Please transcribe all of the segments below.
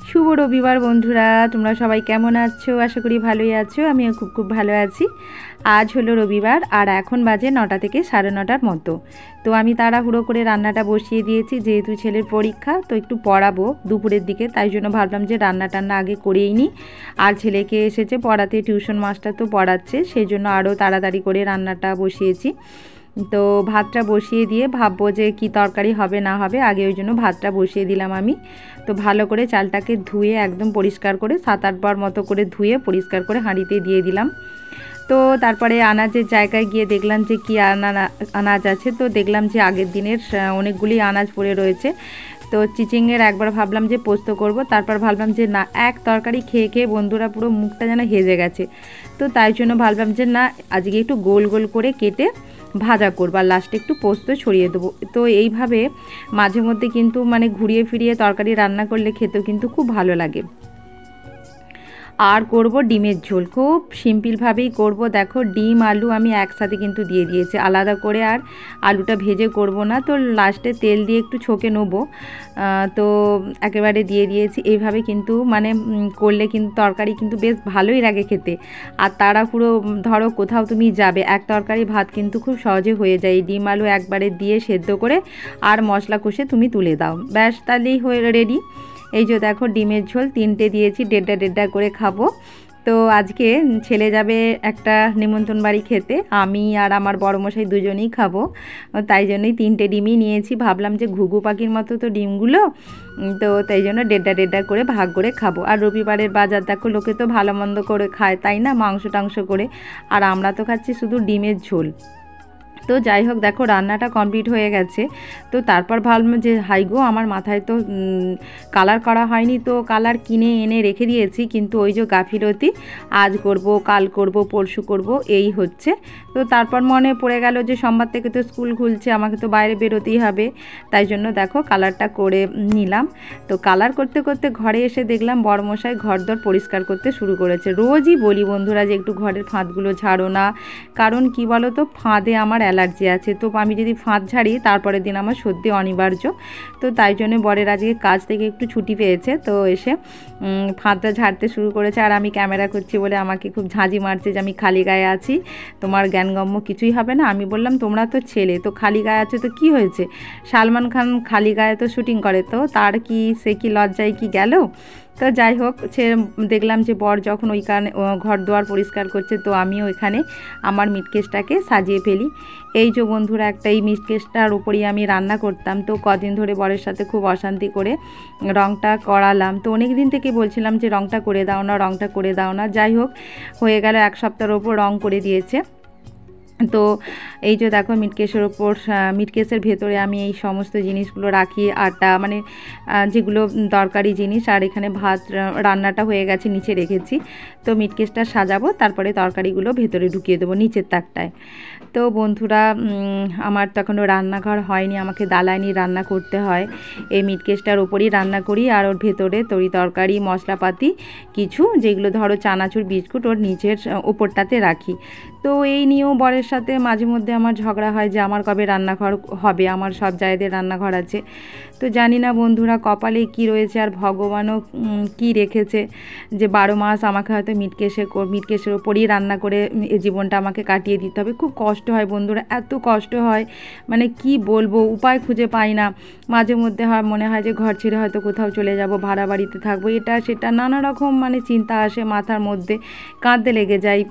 শুভ রবিবার বন্ধুরা, তোমরা সবাই কেমন আছো? আশা করি ভালোই আছো। আমিও খুব ভালো আছি। আজ হলো রবিবার আর এখন বাজে 9টা থেকে 9:30টার মতো। তো আমি তাড়াহুড়ো করে রান্নাটা বসিয়ে দিয়েছি, যেহেতু ছেলের পরীক্ষা, তো একটু পড়াবো দুপুরের দিকে, তাই জন্য ভাবলাম যে রান্না আগে করেই নিই। আর ছেলেকে এসেছে পড়াতে, টিউশন মাস্টার তো পড়াচ্ছে, সেই জন্য আরও তাড়াতাড়ি করে রান্নাটা বসিয়েছি। তো ভাতটা বসিয়ে দিয়ে ভাববো যে কি তরকারি হবে না হবে, আগে ওই জন্য ভাতটা বসিয়ে দিলাম আমি। তো ভালো করে চালটাকে ধুয়ে একদম পরিষ্কার করে 7-8 বার মতো করে ধুয়ে পরিষ্কার করে হাঁড়িতে দিয়ে দিলাম। তো তারপরে আনাজের জায়গায় গিয়ে দেখলাম যে কি আনাজ আছে। তো দেখলাম যে আগের দিনের অনেকগুলি আনাজ পড়ে রয়েছে। তো চিচিংয়ের একবার ভাবলাম যে পোস্ত করব, তারপর ভাবলাম যে না, এক তরকারি খেয়ে খেয়ে বন্ধুরা পুরো মুখটা যেন হেজে গেছে। তো তাই জন্য ভাবলাম যে না, আজকে একটু গোল গোল করে কেটে ভাজা করব আর লাস্টে একটু পোস্ত ছড়িয়ে দেবো। তো এইভাবে মাঝে মধ্যে কিন্তু মানে ঘুরিয়ে ফিরিয়ে তরকারি রান্না করলে খেতেও কিন্তু খুব ভালো লাগে। আর করব ডিমের ঝোল, খুব সিম্পলভাবেই করব। দেখো, ডিম আলু আমি একসাথে কিন্তু দিয়ে দিয়েছি, আলাদা করে আর আলুটা ভেজে করব না। তো লাস্টে তেল দিয়ে একটু ছকে নেব, তো একেবারে দিয়ে দিয়েছি। এইভাবে কিন্তু মানে করলে কিন্তু তরকারি কিন্তু বেশ ভালোই লাগে খেতে। আর তাড়াহুড়ো ধরো কোথাও তুমি যাবে, এক তরকারি ভাত কিন্তু খুব সহজে হয়ে যায়। ডিম আলু একবারে দিয়ে সেদ্ধ করে আর মশলা কষে তুমি তুলে দাও, ব্যাস তাহলেই হয়ে রেডি। এই যে দেখো, ডিমের ঝোল 3টে দিয়েছি, 1.5 করে খাবো। তো আজকে ছেলে যাবে একটা নিমন্ত্রণ বাড়ি খেতে, আমি আর আমার বড়মশাই দুজনেই খাবো। তাই জন্যই 3টে ডিমই নিয়েছি। ভাবলাম যে ঘুঘু পাখির মতো তো ডিমগুলো, তো তাই জন্য 1.5 করে ভাগ করে খাবো। আর রবিবারের বাজার দেখো, লোকে তো ভালো মন্দ করে খায়, তাই না, মাংস টাংস করে, আর আমরা তো খাচ্ছি শুধু ডিমের ঝোল। তো যাই হোক, দেখো রান্নাটা কমপ্লিট হয়ে গেছে। তো তারপর ভাবলাম যে হাই গো, আমার মাথায় তো কালার করা হয়নি, তো কালার কিনে এনে রেখে দিয়েছি, কিন্তু ওই যে গাফিলতি, আজ করব, কাল করব, পরশু করব, এই হচ্ছে। তো তারপর মনে পড়ে গেল যে সোমবার থেকে তো স্কুল খুলছে, আমাকে তো বাইরে বেরোতেই হবে, তাই জন্য দেখো কালারটা করে নিলাম। তো কালার করতে করতে ঘরে এসে দেখলাম বড়মশাই ঘরদর পরিষ্কার করতে শুরু করেছে। রোজই বলি বন্ধুরা যে একটু ঘরের ফাঁদগুলো ঝাড়ো না, কারণ কি বলো তো, ফাঁদে আমার অ্যালার্জি আছে। তো আমি যদি ফাঁদ ঝাড়ি, তারপরের দিন আমার সত্যি অনিবার্য। তো তাই জন্য বরের আজকে কাজ থেকে একটু ছুটি পেয়েছে, তো এসে ফাঁদটা ঝাড়তে শুরু করেছে। আর আমি ক্যামেরা করছি বলে আমাকে খুব ঝাঁঝি মারছে যে আমি খালি গায়ে আছি, তোমার জ্ঞানগম্য কিছুই হবে না। আমি বললাম তোমরা তো ছেলে, তো খালি গায়ে আছো তো কি হয়েছে, সালমান খান খালি গায়ে তো শুটিং করে, তো তার কি, সে কি লজ্জায় কি গেল। তো যাই হোক, সে দেখলাম যে বর যখন ওইখানে ঘর দুয়ার পরিষ্কার করছে, তো আমিও এখানে আমার মিটকেসটাকে সাজিয়ে ফেলি। এই যে বন্ধুরা, একটা এই মিটকেসটার উপরেই আমি রান্না করতাম। তো কদিন ধরে বরের সাথে খুব অশান্তি করে রঙটা করালাম। তো অনেক দিন থেকে বলছিলাম যে রঙটা করে দাও না, রঙটা করে দাও না। যাই হোক, হয়ে গেল 1 সপ্তাহের ওপর রঙ করে দিয়েছে। তো এই যে দেখো, মিটকেসের ওপর, মিটকেসের ভেতরে আমি এই সমস্ত জিনিসগুলো রাখি, আটা মানে যেগুলো দরকারি জিনিস। আর এখানে ভাত রান্নাটা হয়ে গেছে, নিচে রেখেছি। তো মিটকেসটা সাজাবো, তারপরে তরকারিগুলো ভেতরে ঢুকিয়ে দেবো নিচের তাকটায়। তো বন্ধুরা, আমার তো এখনও রান্নাঘর হয়নি, আমাকে দালানি রান্না করতে হয়। এই মিটকেসটার ওপরই রান্না করি, আর ওর ভেতরে তরি তরকারি মশলাপাতি কিছু, যেগুলো ধরো চানাচুর বিস্কুট, ওর নিচের ওপরটাতে রাখি। তো এই নিয়েও বরের সাথে মাঝে মধ্যে আমার ঝগড়া হয় যে আমার কবে রান্নাঘর হবে, আমার সব জায়গায় রান্নাঘর আছে। তো জানি না বন্ধুরা, কপালে কি রয়েছে আর ভগবানও কি রেখেছে, যে 12 মাস আমাকে হয়তো মিটকেসের ওপরই রান্না করে এই জীবনটা আমাকে কাটিয়ে দিতে হবে। খুব কষ্ট হয় বন্ধুরা, এত কষ্ট হয়, মানে কি বলবো, উপায় খুঁজে পাই না। মাঝে মধ্যে মনে হয় যে ঘর ছেড়ে হয়তো কোথাও চলে যাব, ভাড়া বাড়িতে থাকবো, এটা সেটা নানা রকম মানে চিন্তা আসে মাথার মধ্যে, কাঁদতে লেগে যায়।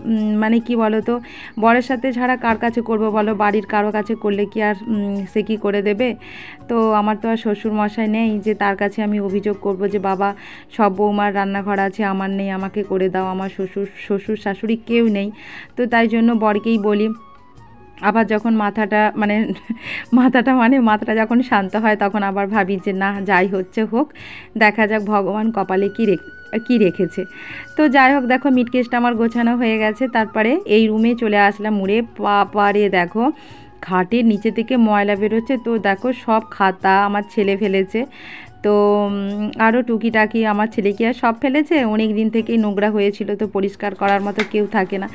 মানে কি বলো তো, বরের সাথে ছাড়া কার কাছে করবো বলো, বাড়ির কারো কাছে করলে কি আর সে কি করে দেবে। তো আমার তো আর শ্বশুর মশাই নেই যে তার কাছে আমি অভিযোগ করব যে বাবা, সব বৌমার রান্নাঘর আছে, আমার নেই, আমাকে করে দাও। আমার শ্বশুর শাশুড়ি কেউ নেই। তো তাই জন্য বরকেই বলি। আবার যখন মাথাটা যখন শান্ত হয়, তখন আবার ভাবি যে না, যাই হচ্ছে হোক, দেখা যাক ভগবান কপালে কি রেখেছে। তো যাই হোক, দেখো মিটকেসটা আমার গোছানো হয়ে গেছে। তারপরে এই রুমে চলে আসলাম। মুড়ে পারে দেখো, খাটের নিচে থেকে ময়লা বেরোচ্ছে। তো দেখো, সব খাতা আমার ছেলে ফেলেছে। তো আরও টুকিটাকি আমার ছেলে কি আর সব ফেলেছে, অনেক দিন থেকেই নোংরা হয়েছিল, তো পরিষ্কার করার মতো কেউ থাকে না।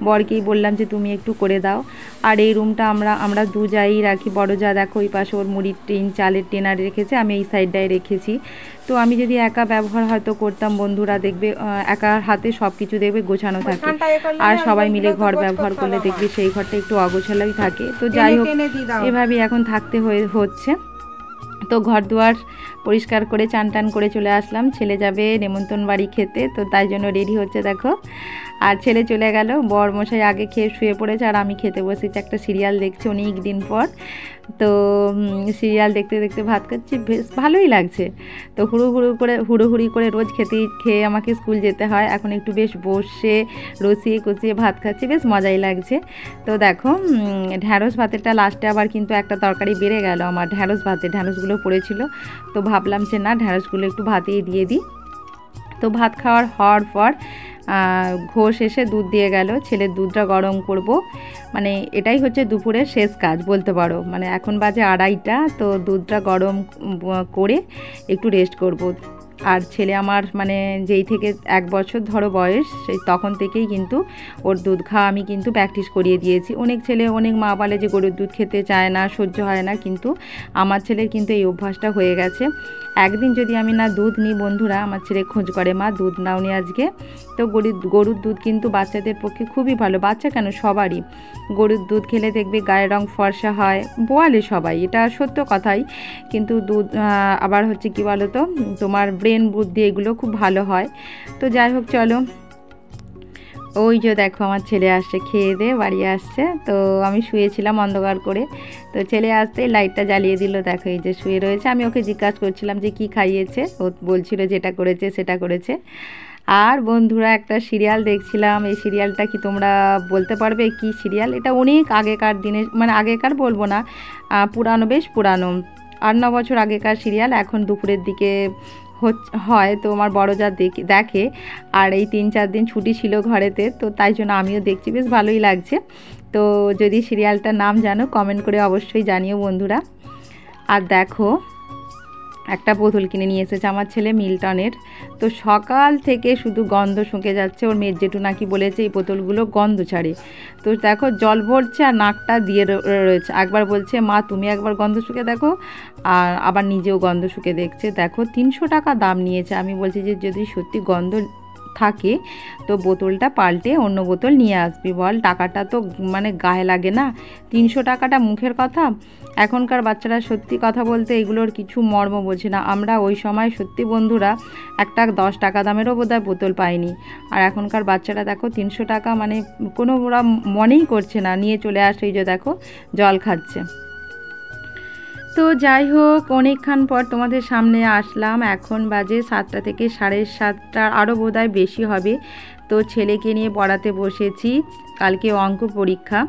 বরকেই বললাম যে তুমি একটু করে দাও। আর এই রুমটা আমরা দু যাই রাখি। বড় যা দেখো ওই পাশে ওর মুড়ির টিন চালের টেনার রেখেছে, আমি এই সাইডটায় রেখেছি। তো আমি যদি একা ব্যবহার হয়তো করতাম বন্ধুরা, দেখবে একার হাতে সব কিছু দেখবে গোছানো থাকে, আর সবাই মিলে ঘর ব্যবহার করলে দেখবে সেই ঘরটা একটু অগোছালোই থাকে। তো যাই হোক এভাবেই এখন থাকতে হচ্ছে। তো ঘর দুয়ার পরিষ্কার করে চান টান করে চলে আসলাম। ছেলে যাবে নেমন্তণ বাড়ি খেতে, তো তাই জন্য রেডি হচ্ছে দেখো। আর ছেলে চলে গেল, বর মশাই আগে খেয়ে শুয়ে পড়েছে, আর আমি খেতে বসেছি, একটা সিরিয়াল দেখছি অনেক দিন পর। তো সিরিয়াল দেখতে দেখতে ভাত খাচ্ছি, বেশ ভালোই লাগছে। তো হুড়োহুড়ি করে রোজ খেয়ে আমাকে স্কুল যেতে হয়, এখন একটু বেশ বসে রসিয়ে কষিয়ে ভাত খাচ্ছি, বেশ মজাই লাগছে। তো দেখো ঢ্যাঁড়স ভাতেরটা লাস্টে আবার কিন্তু একটা তরকারি বেড়ে গেল আমার, ঢ্যাঁড়সগুলো পড়েছিল। তো ভাবলাম যে না, ঢ্যাঁড়সগুলো একটু ভাতেই দিয়ে দিই। তো ভাত হওয়ার পর ঘোষ এসে দুধ দিয়ে গেল, ছেলের দুধটা গরম করব, মানে এটাই হচ্ছে দুপুরের শেষ কাজ বলতে পারো। মানে এখন বাজে 2:30, তো দুধটা গরম করে একটু রেস্ট করব। আর ছেলে আমার মানে যেই থেকে 1 বছর ধরো বয়স, সেই তখন থেকেই কিন্তু ওর দুধ খাওয়া আমি কিন্তু প্র্যাকটিস করিয়ে দিয়েছি। অনেক মা বলে যে গরুর দুধ খেতে চায় না, সহ্য হয় না, কিন্তু আমার ছেলের কিন্তু এই অভ্যাসটা হয়ে গেছে। একদিন যদি আমি না দুধ নিই বন্ধুরা, আমার ছেলে খোঁজ করে, মা দুধ নাওনি আজকে। তো গরুর দুধ কিন্তু বাচ্চাদের পক্ষে খুবই ভালো, বাচ্চা কেন সবারই। গরুর দুধ খেলে দেখবে গায়ের রং ফর্সা হয়, বলে সবাই, এটা সত্য কথাই। কিন্তু দুধ আবার হচ্ছে কি বলো তো, তোমার ব্রেন বুদ্ধি এগুলো খুব ভালো হয়। তো যাই হোক চলো, ওই যে দেখো আমার ছেলে আসছে, খেয়ে দিয়ে বাড়ি আসছে। তো আমি শুয়েছিলাম অন্ধকার করে, তো ছেলে আসতেই লাইটটা জ্বালিয়ে দিল, দেখো এই যে শুয়ে রয়েছে। আমি ওকে জিজ্ঞাসা করছিলাম যে কি খাইয়েছে, ও বলছিল যেটা করেছে সেটা করেছে। আর বন্ধুরা একটা সিরিয়াল দেখছিলাম, এই সিরিয়ালটা কি তোমরা বলতে পারবে কি সিরিয়াল? এটা অনেক আগেকার দিনের, মানে আগেকার বলবো না, পুরানো, বেশ পুরানো, 8-9 বছর আগেকার সিরিয়াল। এখন দুপুরের দিকে হয়, তো আমার বড় যা দেখে, আর এই 3-4 দিন ছুটি ছিল ঘরেতে, তো তাই জন্য আমিও দেখছি, বেশ ভালোই লাগছে। তো যদি সিরিয়ালটার নাম জানো কমেন্ট করে অবশ্যই জানিও বন্ধুরা। আর দেখো একটা বোতল কিনে নিয়ে এসেছে আমার ছেলে মিল্টনের, তো সকাল থেকে শুধু গন্ধ শুঁকে যাচ্ছে। ওর মেয়ের জেঠু নাকি বলেছে এই বোতলগুলো গন্ধ ছাড়ে। তো দেখো জল ভরছে আর নাকটা দিয়ে রয়েছে, একবার বলছে মা তুমি একবার গন্ধ শুঁকে দেখো, আর আবার নিজেও গন্ধ শুঁকে দেখছে। দেখো 300 টাকা দাম নিয়েছে। আমি বলছি যে যদি সত্যি গন্ধ থাকে তো বোতলটা পাল্টে অন্য বোতল নিয়ে আসবি, বল, টাকাটা তো মানে গায়ে লাগে না, 300 টাকাটা মুখের কথা। এখনকার বাচ্চারা সত্যি কথা বলতে এগুলোর কিছু মর্ম বোঝে না। আমরা ওই সময় সত্যি বন্ধুরা একটা 10 টাকা দামেরও বোধহয় বোতল পাইনি, আর এখনকার বাচ্চারা দেখো 300 টাকা মানে কোনো ওরা মনেই করছে না, নিয়ে চলে আসে, এই যে দেখো জল খাচ্ছে। তো যাই হোক অনেকক্ষণ পর তোমাদের সামনে আসলাম, এখন বাজে 7টা থেকে 7:30, আরও বোধহয় বেশি হবে। তো ছেলেকে নিয়ে পড়াতে বসেছি, কালকে অঙ্ক পরীক্ষা,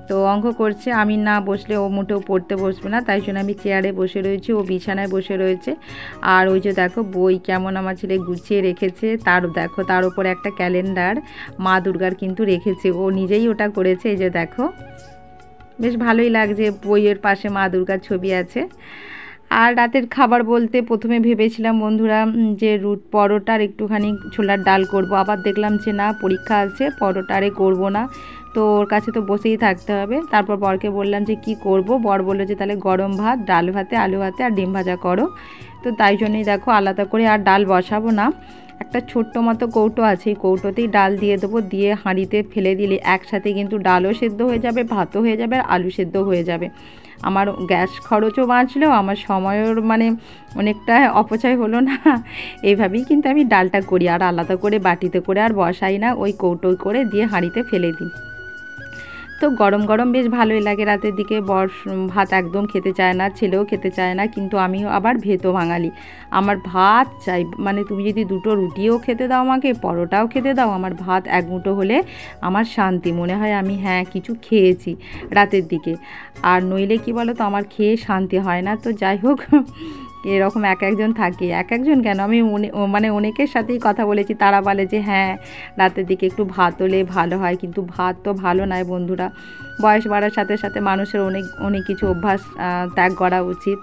তো অঙ্ক করছে। আমি না বসলে ও মোটেও পড়তে বসবে না, তাই জন্য আমি চেয়ারে বসে রয়েছি, ও বিছানায় বসে রয়েছে। আর ওই যে দেখো বই কেমন আমার ছেলে গুছিয়ে রেখেছে, দেখো তার উপরে একটা ক্যালেন্ডার মা দুর্গার কিন্তু রেখেছে, ও নিজেই ওটা করেছে। এই যে দেখো বেশ ভালোই লাগছে, বইয়ের পাশে মা দুর্গার ছবি আছে। আর রাতের খাবার বলতে প্রথমে ভেবেছিলাম বন্ধুরা যে পরোটার একটুখানি ছোলার ডাল করব, আবার দেখলাম যে না পরীক্ষা আছে, পরোটারে করব না, তো ওর কাছে তো বসেই থাকতে হবে। তারপর বরকে বললাম যে কি করব, বর বললো যে তাহলে গরম ভাত, ডাল ভাতে, আলু ভাতে আর ডিম ভাজা করো। তো তাই জন্যই দেখো আলাদা করে আর ডাল বসাবো না, একটা ছোট্ট মতো কৌটো আছে, এই কৌটোতেই ডাল দিয়ে দেবো, দিয়ে হাঁড়িতে ফেলে দিলে একসাথে কিন্তু ডালও সেদ্ধ হয়ে যাবে, ভাতও হয়ে যাবে, আর আলু সেদ্ধ হয়ে যাবে। আমার গ্যাস খরচও বাঁচলো, আমার সময়ের মানে অনেকটা অপচয় হলো না। এইভাবেই কিন্তু আমি ডালটা করি, আর আলাদা করে বাটিতে করে আর বসাই না, ওই কৌটো করে দিয়ে হাঁড়িতে ফেলে দিই। তো গরম গরম বেশ ভালোই লাগে রাতের দিকে। বর ভাত একদম খেতে চায় না, ছেলেও খেতে চায় না, কিন্তু আমিও আবার ভেতো বাঙালি, আমার ভাত চাই। মানে তুমি যদি 2টো রুটিও খেতে দাও, আমাকে পরোটাও খেতে দাও, আমার ভাত 1 মুঠো হলে আমার শান্তি, মনে হয় আমি হ্যাঁ কিছু খেয়েছি রাতের দিকে। আর নইলে কি বলো তো, আমার খেয়ে শান্তি হয় না। তো যাই হোক এরকম একজন থাকে, একজন কেন, আমি মানে অনেকের সাথেই কথা বলেছি, তারা বলে যে হ্যাঁ রাতের দিকে একটু ভাত হলে ভালো হয়, কিন্তু ভাত তো ভালো নয় বন্ধুরা। বয়স বাড়ার সাথে সাথে মানুষের অনেক কিছু অভ্যাস ত্যাগ করা উচিত।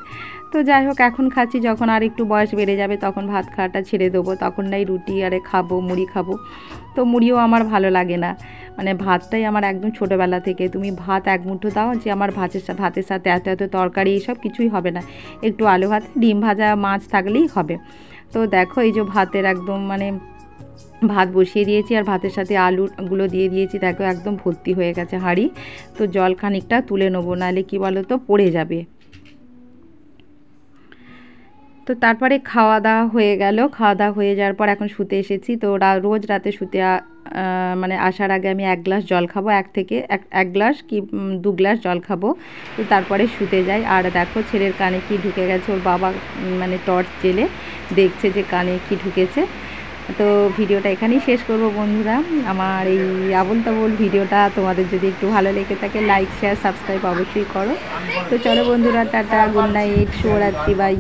তো তো যাই হোক এখন খাচ্ছি, যখন আর একটু বয়স বেড়ে যাবে তখন ভাত খাওয়াটা ছেড়ে দেবো, তখন নাই রুটি আরে খাবো, মুড়ি খাবো। তো মুড়িও আমার ভালো লাগে না, মানে ভাতটাই আমার একদম ছোটোবেলা থেকে, তুমি ভাত এক মুঠো দাও যে আমার ভাতের সাথে এত এত তরকারি এইসব কিছুই হবে না, একটু আলু ভাত ডিম ভাজা মাছ থাকলেই হবে। তো দেখো এই যে ভাতের একদম মানে ভাত বসিয়ে দিয়েছি আর ভাতের সাথে আলুগুলো দিয়ে দিয়েছি, দেখো একদম ভর্তি হয়ে গেছে হাঁড়ি। তো জল খানিকটা তুলে নেবো, নাহলে কী বলো তো পড়ে যাবে। তো তারপরে খাওয়া দাওয়া হয়ে গেল, খাওয়া দাওয়া হয়ে যাওয়ার পর এখন শুতে এসেছি। তো রোজ রাতে শুতে মানে আসার আগে আমি 1 গ্লাস জল খাবো, এক গ্লাস কি 2 গ্লাস জল খাবো, তো তারপরে শুতে যাই। আর দেখো ছেলের কানে কি ঢুকে গেছে, ওর বাবা মানে টর্চ জেলে দেখছে যে কানে কি ঢুকেছে। তো ভিডিওটা এখানেই শেষ করব বন্ধুরা। আমার এই আবোল তাবোল ভিডিওটা তোমাদের যদি একটু ভালো লেগে থাকে লাইক শেয়ার সাবস্ক্রাইব অবশ্যই করো। তো চলো বন্ধুরা, টাটা, গুড নাইট, শুভরাত্রি, বাই।